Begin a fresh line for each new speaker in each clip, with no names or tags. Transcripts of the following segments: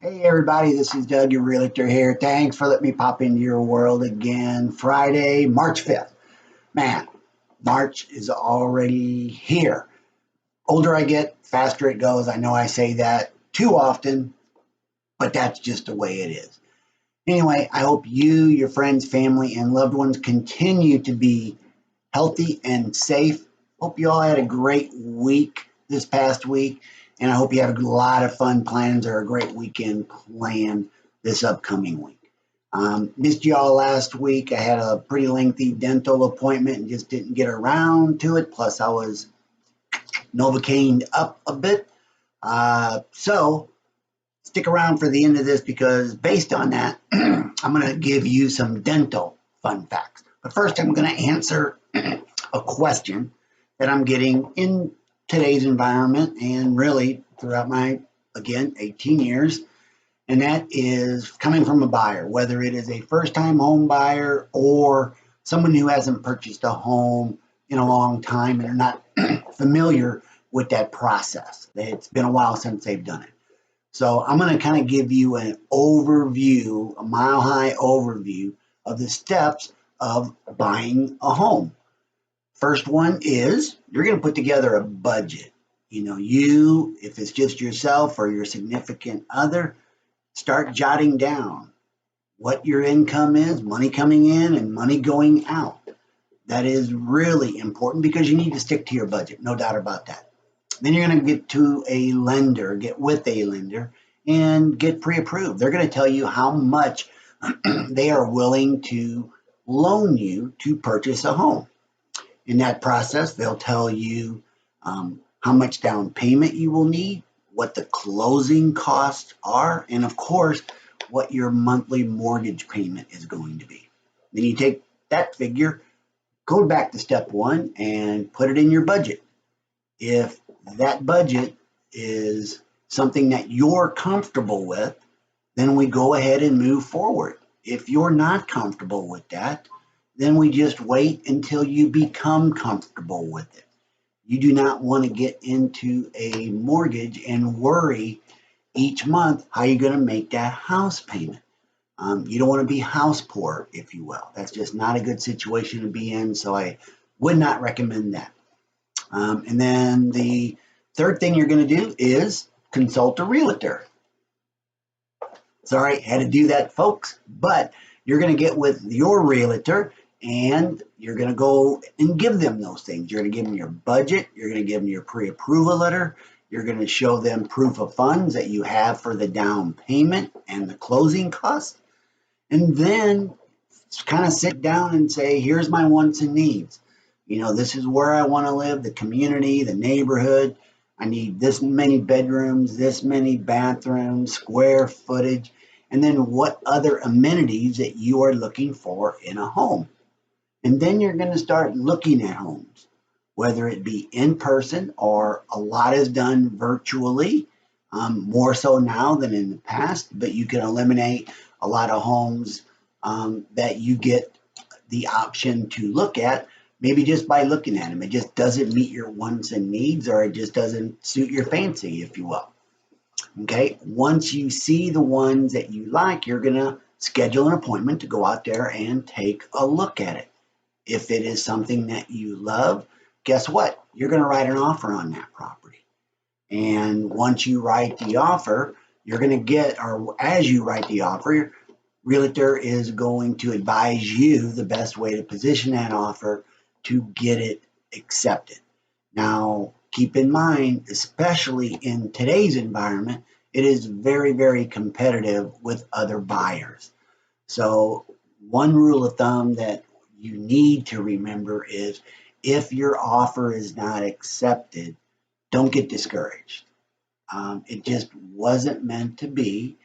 Hey everybody, this is Doug, your realtor here. Thanks for letting me pop into your world again. Friday, March 5th. Man, March is already here. Older I get, faster it goes. I know I say that too often, but that's just the way it is. Anyway, I hope you, your friends, family, and loved ones continue to be healthy and safe. Hope you all had a great week this past week, and I hope you have a lot of fun plans or a great weekend planned this upcoming week. Missed you all last week. I had a pretty lengthy dental appointment and just didn't get around to it. Plus, I was Novocained up a bit. So stick around for the end of this because based on that, I'm going to give you some dental fun facts. But first, I'm going to answer a question that I'm getting in today's environment and really throughout my, again, 18 years. And that is coming from a buyer, whether it is a first-time home buyer or someone who hasn't purchased a home in a long time and are not familiar with that process. It's been a while since they've done it. So I'm going to kind of give you an overview, a mile-high overview of the steps of buying a home. First one is you're going to put together a budget. If it's just yourself or your significant other, start jotting down what your income is, money coming in and money going out. That is really important because you need to stick to your budget, no doubt about that. Then you're going to get with a lender and get pre-approved. They're going to tell you how much they are willing to loan you to purchase a home. In that process, they'll tell you how much down payment you will need, what the closing costs are, and of course, what your monthly mortgage payment is going to be. Then you take that figure, go back to step one, and put it in your budget. If that budget is something that you're comfortable with, then we go ahead and move forward. If you're not comfortable with that, then we just wait until you become comfortable with it. You do not want to get into a mortgage and worry each month how you're going to make that house payment. You don't want to be house poor, if you will. That's just not a good situation to be in, so I would not recommend that. And then the third thing you're going to do is consult a realtor. Sorry, had to do that, folks, but you're going to get with your realtor and you're going to go and give them those things. You're going to give them your budget. You're going to give them your pre-approval letter. You're going to show them proof of funds that you have for the down payment and the closing costs. And then kind of sit down and say, here's my wants and needs. This is where I want to live, the community, the neighborhood. I need this many bedrooms, this many bathrooms, square footage, and then what other amenities that you are looking for in a home. And then you're going to start looking at homes, whether it be in person or a lot is done virtually, more so now than in the past, but you can eliminate a lot of homes that you get the option to look at, maybe just by looking at them. It just doesn't meet your wants and needs, or it just doesn't suit your fancy, if you will. Okay, once you see the ones that you like, you're going to schedule an appointment to go out there and take a look at it. If it is something that you love, guess what? You're going to write an offer on that property. And once you write the offer, you're going to get, or as you write the offer, your realtor is going to advise you the best way to position that offer to get it accepted. Now, keep in mind, especially in today's environment, it is very, very competitive with other buyers. So one rule of thumb that you need to remember is if your offer is not accepted, don't get discouraged. It just wasn't meant to be.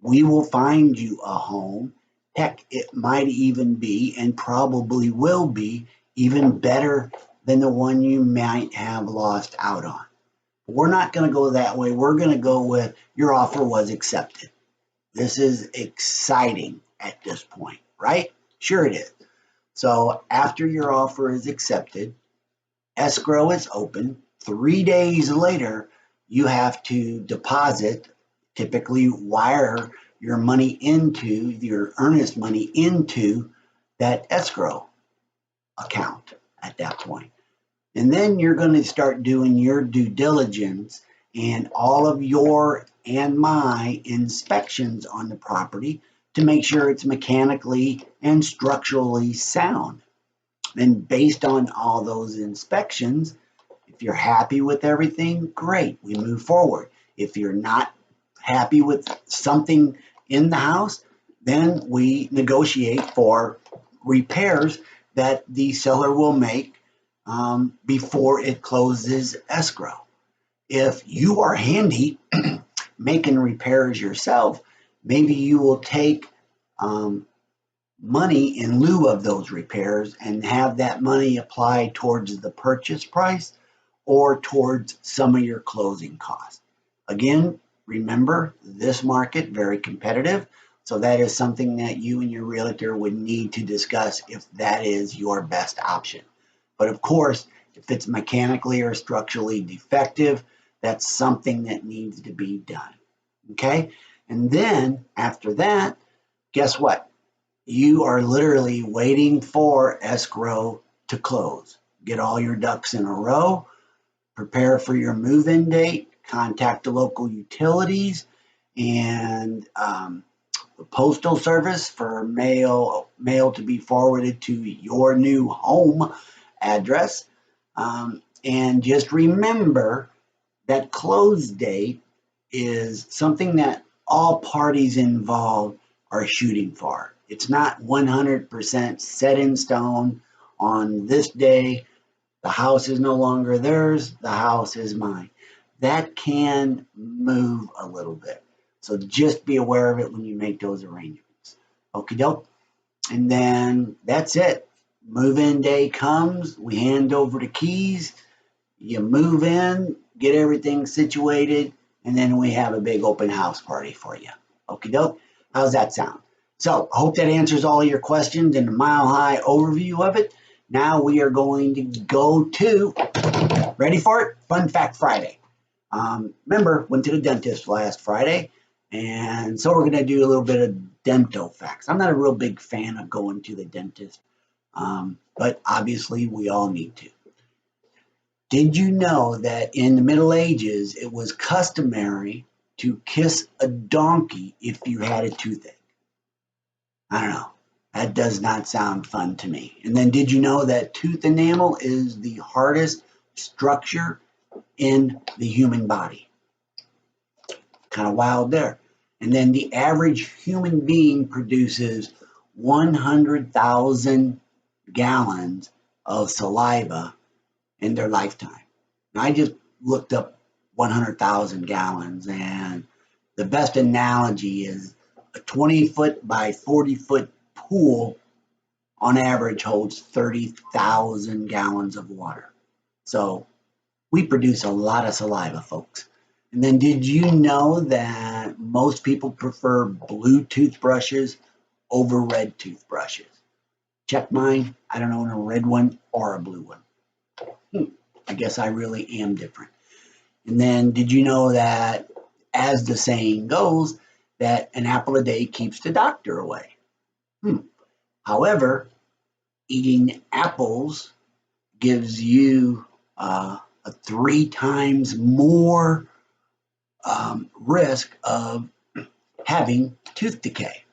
We will find you a home. Heck, it might even be and probably will be even better than the one you might have lost out on. We're not going to go that way. We're going to go with your offer was accepted. This is exciting at this point, right? Sure it is. So after your offer is accepted, escrow is open. 3 days later, you have to deposit typically wire your money into, your earnest money into that escrow account at that point. And then you're going to start doing your due diligence and all of your and my inspections on the property to make sure it's mechanically and structurally sound. And based on all those inspections, if you're happy with everything, great, we move forward. If you're not happy with something in the house, then we negotiate for repairs that the seller will make before it closes escrow. If you are handy making repairs yourself, maybe you will take money in lieu of those repairs and have that money applied towards the purchase price or towards some of your closing costs. Again, remember, this market, very competitive. So that is something that you and your realtor would need to discuss if that is your best option. But of course, if it's mechanically or structurally defective, that's something that needs to be done. Okay? And then after that, guess what? You are literally waiting for escrow to close. Get all your ducks in a row, prepare for your move-in date, contact the local utilities and the postal service for mail to be forwarded to your new home address. And just remember that close date is something that all parties involved are shooting for. It's not 100% set in stone on this day. The house is no longer theirs. The house is mine. That can move a little bit. So just be aware of it when you make those arrangements. Okie doke. And then that's it. Move-in day comes. We hand over the keys. You move in, get everything situated, and then we have a big open house party for you. Okie doke. How's that sound? So I hope that answers all your questions and a mile-high overview of it. Now we are going to go to, ready for it? Fun Fact Friday. Remember, went to the dentist last Friday, and so we're going to do a little bit of dental facts. I'm not a real big fan of going to the dentist, but obviously we all need to. Did you know that in the Middle Ages, it was customary to kiss a donkey if you had a toothache? I don't know. That does not sound fun to me. And then did you know that tooth enamel is the hardest structure in the human body? Kind of wild there. And then the average human being produces 100,000 gallons of saliva in their lifetime. Now, I just looked up 100,000 gallons, and the best analogy is a 20-foot by 40-foot pool on average holds 30,000 gallons of water. So we produce a lot of saliva, folks. And then did you know that most people prefer blue toothbrushes over red toothbrushes? Check mine. I don't own a red one or a blue one. I guess I really am different. And then did you know that, as the saying goes, that an apple a day keeps the doctor away? However, eating apples gives you a 3 times more risk of having tooth decay.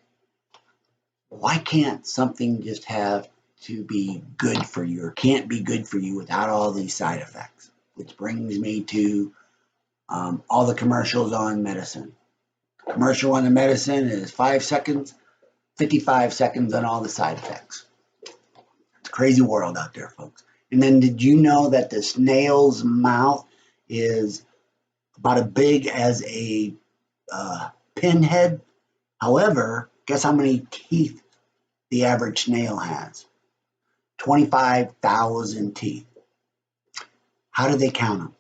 Why can't something just have to be good for you, or can't be good for you without all these side effects? Which brings me to all the commercials on medicine. The commercial on the medicine is 5 seconds, 55 seconds on all the side effects. It's a crazy world out there, folks. And then did you know that the snail's mouth is about as big as a pinhead? However, guess how many teeth the average snail has? 25,000 teeth. How do they count them?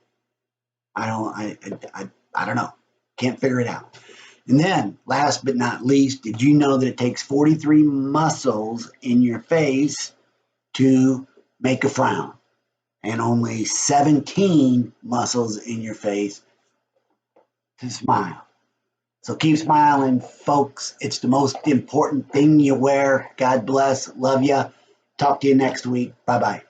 I don't know. Can't figure it out. And then, last but not least, did you know that it takes 43 muscles in your face to make a frown, and only 17 muscles in your face to smile? So keep smiling, folks. It's the most important thing you wear. God bless. Love ya. Talk to you next week. Bye bye.